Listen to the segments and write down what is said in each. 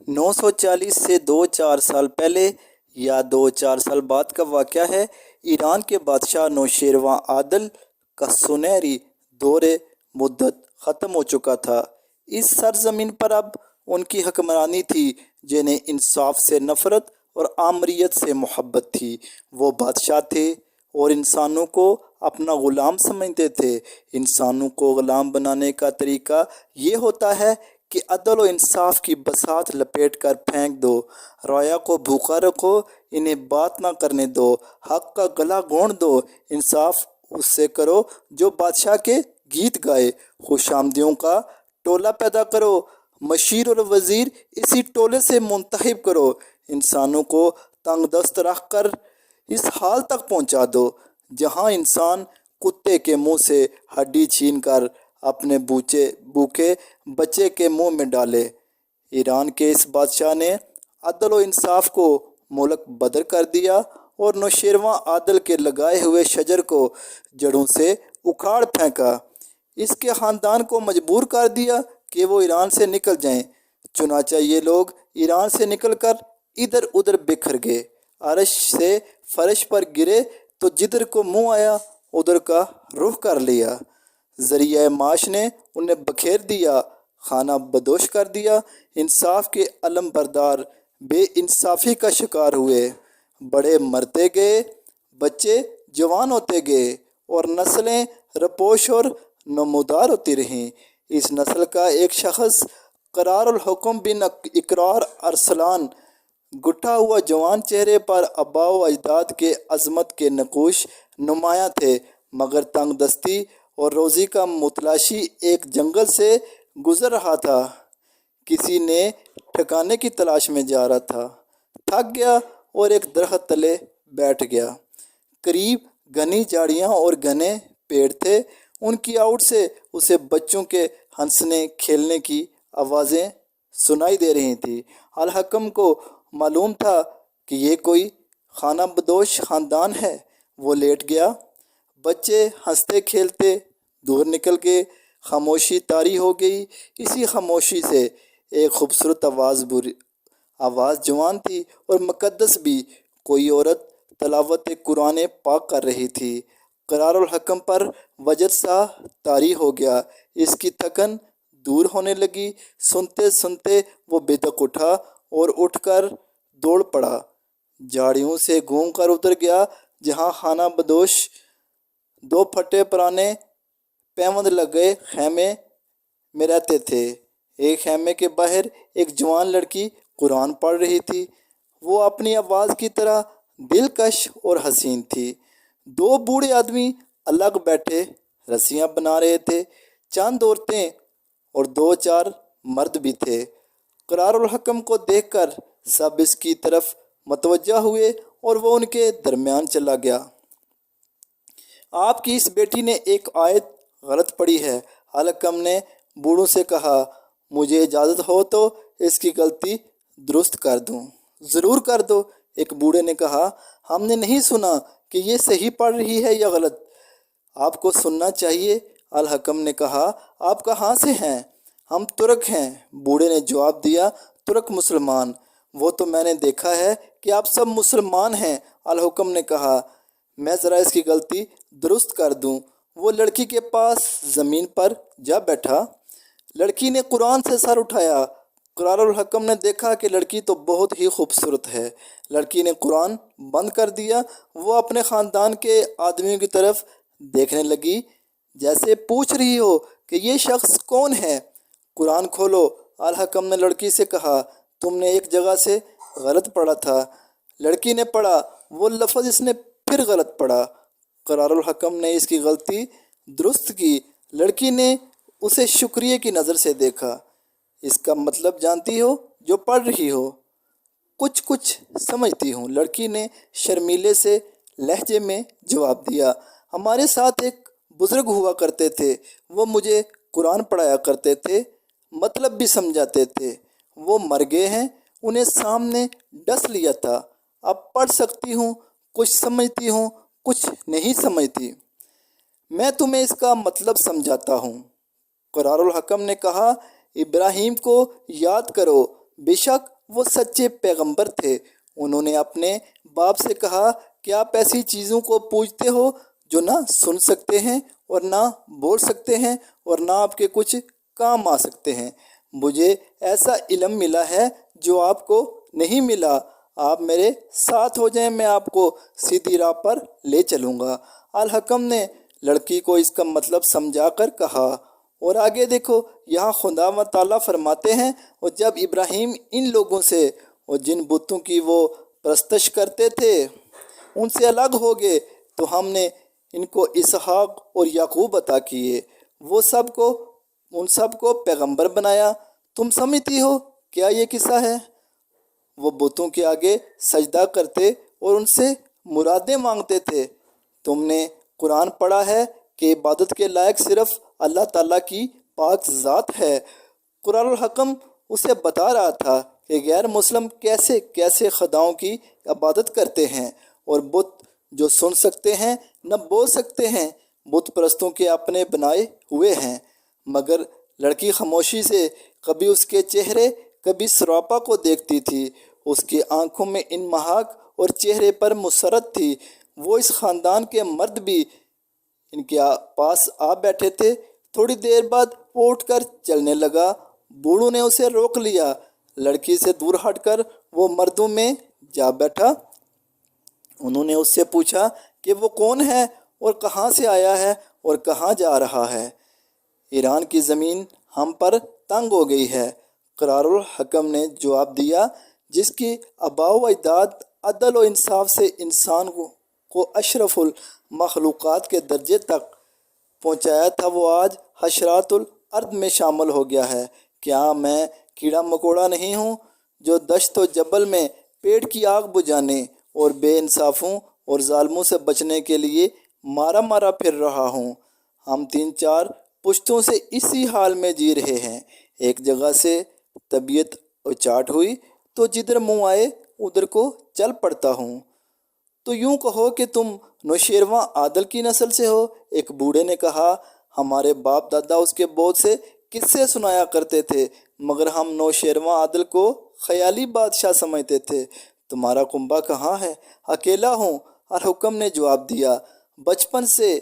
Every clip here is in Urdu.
940 سے 2-4 سال پہلے یا 2-4 سال بعد کا واقعہ ہے۔ ایران کے بادشاہ نوشیروان عادل کا سنہری دور مدت ختم ہو چکا تھا۔ اس سرزمین پر اب ان کی حکمرانی تھی جنہیں انصاف سے نفرت اور آمریت سے محبت تھی۔ وہ بادشاہ تھے اور انسانوں کو اپنا غلام سمجھتے تھے۔ انسانوں کو غلام بنانے کا طریقہ یہ ہوتا ہے کہ عدل و انصاف کی بساط لپیٹ کر پھینک دو، رعایا کو بھوکا رکھو، انہیں بات نہ کرنے دو، حق کا گلا گھونٹ دو، انصاف اس سے کرو جو بادشاہ کے گیت گائے، خوش آمدیوں کا ٹولہ پیدا کرو، مشیر اور وزیر اسی ٹولے سے منتخب کرو، انسانوں کو تنگ دست رکھ کر اس حال تک پہنچا دو جہاں انسان کتے کے منہ سے ہڈی چھین کر اپنے بھوکے بچے کے منہ میں ڈالے۔ ایران کے اس بادشاہ نے عدل و انصاف کو ملک بدر کر دیا اور نوشیروان عادل کے لگائے ہوئے شجر کو جڑوں سے اکھاڑ پھینکا۔ اس کے خاندان کو مجبور کر دیا کہ وہ ایران سے نکل جائیں۔ چنانچہ یہ لوگ ایران سے نکل کر ادھر ادھر بکھر گئے، عرش سے فرش پر گرے تو جدھر کو منہ آیا ادھر کا رخ کر لیا۔ ذریعہ معاش نے انہیں بکھیر دیا، خانہ بدوش کر دیا۔ انصاف کے علم بردار بے انصافی کا شکار ہوئے، بڑے مرتے گئے، بچے جوان ہوتے گئے اور نسلیں رپوش اور نمودار ہوتی رہیں۔ اس نسل کا ایک شخص قرار الحکم بن اقرار ارسلان، گٹھا ہوا جوان، چہرے پر آباء و اجداد کے عظمت کے نقوش نمایاں تھے، مگر تنگ دستی اور روزی کا متلاشی ایک جنگل سے گزر رہا تھا۔ کسی نے ٹھکانے کی تلاش میں جا رہا تھا، تھک گیا اور ایک درخت تلے بیٹھ گیا۔ قریب گھنی جھاڑیاں اور گھنے پیڑ تھے، ان کی آؤٹ سے اسے بچوں کے ہنسنے کھیلنے کی آوازیں سنائی دے رہی تھیں۔ الحکم کو معلوم تھا کہ یہ کوئی خانہ بدوش خاندان ہے۔ وہ لیٹ گیا، بچے ہنستے کھیلتے دور نکل گئے، خاموشی طاری ہو گئی۔ اسی خاموشی سے ایک خوبصورت آواز جوان تھی اور مقدس بھی، کوئی عورت تلاوت قرآن پاک کر رہی تھی۔ قرار الحکم پر وجد سا طاری ہو گیا، اس کی تھکن دور ہونے لگی۔ سنتے سنتے وہ بے دق اٹھا اور اٹھ کر دوڑ پڑا، جھاڑیوں سے گھوم کر اتر گیا جہاں خانہ بدوش دو پھٹے پرانے پیوند لگے خیمے میں رہتے تھے۔ ایک خیمے کے باہر ایک جوان لڑکی قرآن پڑھ رہی تھی، وہ اپنی آواز کی طرح دلکش اور حسین تھی۔ دو بوڑھے آدمی الگ بیٹھے رسیاں بنا رہے تھے، چند عورتیں اور 2-4 مرد بھی تھے۔ قرار الحکم کو دیکھ کر سب اس کی طرف متوجہ ہوئے اور وہ ان کے درمیان چلا گیا۔ آپ کی اس بیٹی نے ایک آیت غلط پڑھی ہے۔ الحکم نے بوڑھوں سے کہا، مجھے اجازت ہو تو اس کی غلطی درست کر دوں۔ ضرور کر دو، ایک بوڑھے نے کہا، ہم نے نہیں سنا کہ یہ صحیح پڑھ رہی ہے یا غلط۔ آپ کو سننا چاہیے، الحکم نے کہا۔ آپ کہاں سے ہیں؟ ہم ترک ہیں، بوڑھے نے جواب دیا۔ ترک مسلمان؟ وہ تو میں نے دیکھا ہے کہ آپ سب مسلمان ہیں، الحکم نے کہا۔ میں ذرا اس کی غلطی درست کر دوں۔ وہ لڑکی کے پاس زمین پر جا بیٹھا۔ لڑکی نے قرآن سے سر اٹھایا۔ قرار الحکم نے دیکھا کہ لڑکی تو بہت ہی خوبصورت ہے۔ لڑکی نے قرآن بند کر دیا۔ وہ اپنے خاندان کے آدمیوں کی طرف دیکھنے لگی جیسے پوچھ رہی ہو کہ یہ شخص کون ہے۔ قرآن کھولو، الحکم نے لڑکی سے کہا، تم نے ایک جگہ سے غلط پڑھا تھا۔ لڑکی نے پڑھا، وہ لفظ اس نے پھر غلط پڑھا۔ قرار الحکم نے اس کی غلطی درست کی۔ لڑکی نے اسے شکریہ کی نظر سے دیکھا۔ اس کا مطلب جانتی ہو جو پڑھ رہی ہو؟ کچھ سمجھتی ہوں، لڑکی نے شرمیلے سے لہجے میں جواب دیا۔ ہمارے ساتھ ایک بزرگ ہوا کرتے تھے، وہ مجھے قرآن پڑھایا کرتے تھے، مطلب بھی سمجھاتے تھے۔ وہ مر گئے ہیں، انہیں سامنے ڈس لیا تھا۔ اب پڑھ سکتی ہوں، کچھ سمجھتی ہوں، کچھ نہیں سمجھتی۔ میں تمہیں اس کا مطلب سمجھاتا ہوں۔ قرار الحکم نے کہا، ابراہیم کو یاد کرو، بے شک وہ سچے پیغمبر تھے۔ انہوں نے اپنے باپ سے کہا کہ آپ ایسی چیزوں کو پوجتے ہو جو نہ سن سکتے ہیں اور نہ بول سکتے ہیں اور نہ آپ کے کچھ کام آ سکتے ہیں۔ مجھے ایسا علم ملا ہے جو آپ کو نہیں ملا۔ آپ میرے ساتھ ہو جائیں، میں آپ کو سیدھی راہ پر لے چلوں گا۔ الحکم نے لڑکی کو اس کا مطلب سمجھا کر کہا۔ اور آگے دیکھو، یہاں خدا و تعالیٰ فرماتے ہیں، اور جب ابراہیم ان لوگوں سے اور جن بتوں کی وہ پرستش کرتے تھے ان سے الگ ہو گئے تو ہم نے ان کو اسحاق اور یعقوب عطا کیے، ان سب کو پیغمبر بنایا۔ تم سمجھتی ہو کیا یہ قصہ ہے؟ وہ بتوں کے آگے سجدہ کرتے اور ان سے مرادیں مانگتے تھے۔ تم نے قرآن پڑھا ہے کہ عبادت کے لائق صرف اللہ تعالیٰ کی پاک ذات ہے۔ قرآن الحکم اسے بتا رہا تھا کہ غیر مسلم کیسے کیسے خداؤں کی عبادت کرتے ہیں، اور بت جو سن سکتے ہیں نہ بول سکتے ہیں، بت پرستوں کے اپنے بنائے ہوئے ہیں۔ مگر لڑکی خاموشی سے کبھی اس کے چہرے کبھی سراپا کو دیکھتی تھی۔ اس کی آنکھوں میں ان محاق اور چہرے پر مسرت تھی۔ وہ اس خاندان کے مرد بھی ان کے پاس آ بیٹھے تھے۔ تھوڑی دیر بعد وہ اٹھ کر چلنے لگا۔ بوڑھوں نے اسے روک لیا۔ لڑکی سے دور ہٹ کر وہ مردوں میں جا بیٹھا۔ انہوں نے اس سے پوچھا کہ وہ کون ہے اور کہاں سے آیا ہے اور کہاں جا رہا ہے۔ ایران کی زمین ہم پر تنگ ہو گئی ہے، قرار الحکم نے جواب دیا۔ جس کی آباء و اجداد عدل و انصاف سے انسان کو اشرف المخلوقات کے درجے تک پہنچایا تھا، وہ آج حشرات الارض میں شامل ہو گیا ہے۔ کیا میں کیڑا مکوڑا نہیں ہوں جو دشت و جبل میں پیٹ کی آگ بجھانے اور بے انصافوں اور ظالموں سے بچنے کے لیے مارا مارا پھر رہا ہوں؟ ہم 3-4 پشتوں سے اسی حال میں جی رہے ہیں۔ ایک جگہ سے طبیعت اچاٹ ہوئی تو جدھر منہ آئے ادھر کو چل پڑتا ہوں۔ تو یوں کہو کہ تم نوشیروان عادل کی نسل سے ہو۔ ایک بوڑھے نے کہا، ہمارے باپ دادا اس کے بہت سے قصے سنایا کرتے تھے، مگر ہم نوشیروان عادل کو خیالی بادشاہ سمجھتے تھے۔ تمہارا کنبہ کہاں ہے؟ اکیلا ہوں، الحکم نے جواب دیا۔ بچپن سے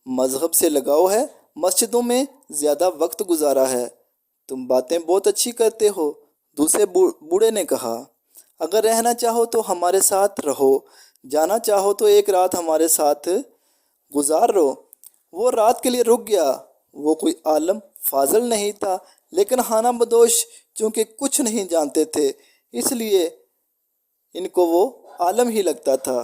مذہب سے لگاؤ ہے، مسجدوں میں زیادہ وقت گزارا ہے۔ تم باتیں بہت اچھی کرتے ہو، دوسرے بوڑھے نے کہا۔ اگر رہنا چاہو تو ہمارے ساتھ رہو، جانا چاہو تو ایک رات ہمارے ساتھ گزار لو۔ وہ رات کے لیے رک گیا۔ وہ کوئی عالم فاضل نہیں تھا، لیکن خانہ بدوش چونکہ کچھ نہیں جانتے تھے اس لیے ان کو وہ عالم ہی لگتا تھا۔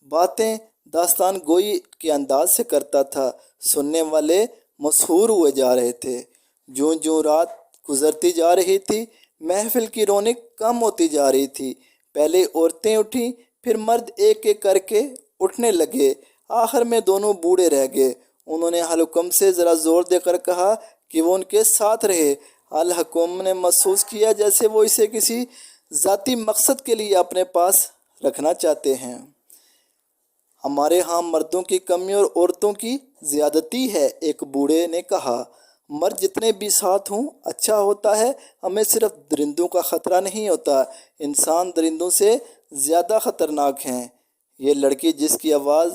باتیں داستان گوئی کے انداز سے کرتا تھا۔ سننے والے مسحور ہوئے جا رہے تھے۔ جوں جوں رات گزرتی جا رہی تھی، محفل کی رونق کم ہوتی جا رہی تھی۔ پہلے عورتیں اٹھیں، پھر مرد ایک ایک کر کے اٹھنے لگے۔ آخر میں دونوں بوڑھے رہ گئے۔ انہوں نے الحکم سے ذرا زور دے کر کہا کہ وہ ان کے ساتھ رہے۔ الحکم نے محسوس کیا جیسے وہ اسے کسی ذاتی مقصد کے لیے اپنے پاس رکھنا چاہتے ہیں۔ ہمارے ہاں مردوں کی کمی اور عورتوں کی زیادتی ہے، ایک بوڑھے نے کہا۔ مرد جتنے بھی ساتھ ہوں اچھا ہوتا ہے، ہمیں صرف درندوں کا خطرہ نہیں ہوتا، انسان درندوں سے زیادہ خطرناک ہیں۔ یہ لڑکی جس کی آواز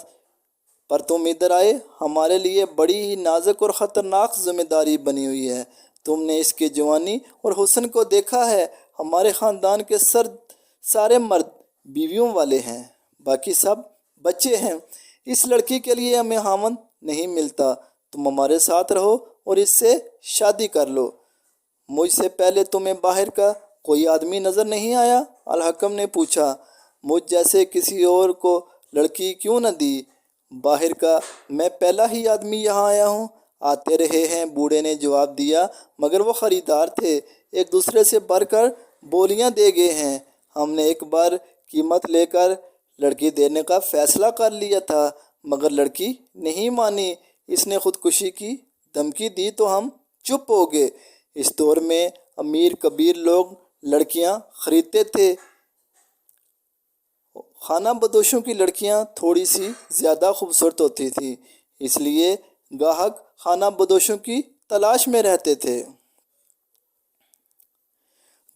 پر تم ادھر آئے ہمارے لیے بڑی ہی نازک اور خطرناک ذمہ داری بنی ہوئی ہے۔ تم نے اس کے جوانی اور حسن کو دیکھا ہے۔ ہمارے خاندان کے سارے مرد بیویوں والے ہیں، باقی سب بچے ہیں۔ اس لڑکی کے لیے ہمیں خاوند نہیں ملتا۔ تم ہمارے ساتھ رہو اور اس سے شادی کر لو۔ مجھ سے پہلے تمہیں باہر کا کوئی آدمی نظر نہیں آیا؟ الحکم نے پوچھا۔ مجھ جیسے کسی اور کو لڑکی کیوں نہ دی؟ باہر کا میں پہلا ہی آدمی یہاں آیا ہوں۔ آتے رہے ہیں، بوڑھے نے جواب دیا، مگر وہ خریدار تھے، ایک دوسرے سے بڑھ کر بولیاں دے گئے ہیں۔ ہم نے ایک بار قیمت لے کر لڑکی دینے کا فیصلہ کر لیا تھا، مگر لڑکی نہیں مانی، اس نے خودکشی کی دھمکی دی تو ہم چپ ہو گئے۔ اس دور میں امیر کبیر لوگ لڑکیاں خریدتے تھے۔ خانہ بدوشوں کی لڑکیاں تھوڑی سی زیادہ خوبصورت ہوتی تھیں، اس لیے گاہک خانہ بدوشوں کی تلاش میں رہتے تھے۔